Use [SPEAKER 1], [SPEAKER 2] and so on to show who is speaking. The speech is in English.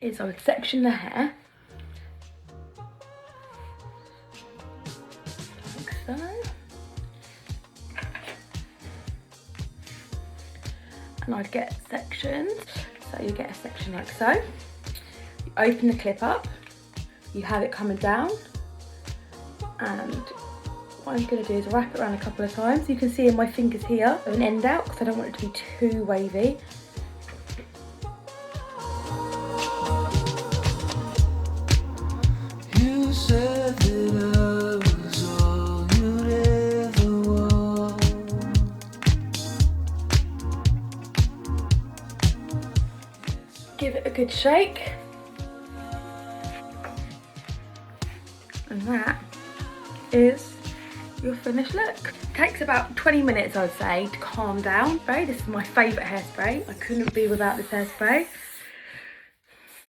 [SPEAKER 1] is I would section the hair like so, and I'd get sections. So you get a section like so. You open the clip up, you have it coming down, and what I'm going to do is wrap it around a couple of times. You can see in my fingers here an end out because I don't want it to be too wavy.
[SPEAKER 2] You said that I was all you'd ever want.
[SPEAKER 1] Give it a good shake. And that is your finished look. Takes about 20 minutes, I would say, to calm down. This is my favourite hairspray. I couldn't be without this hairspray.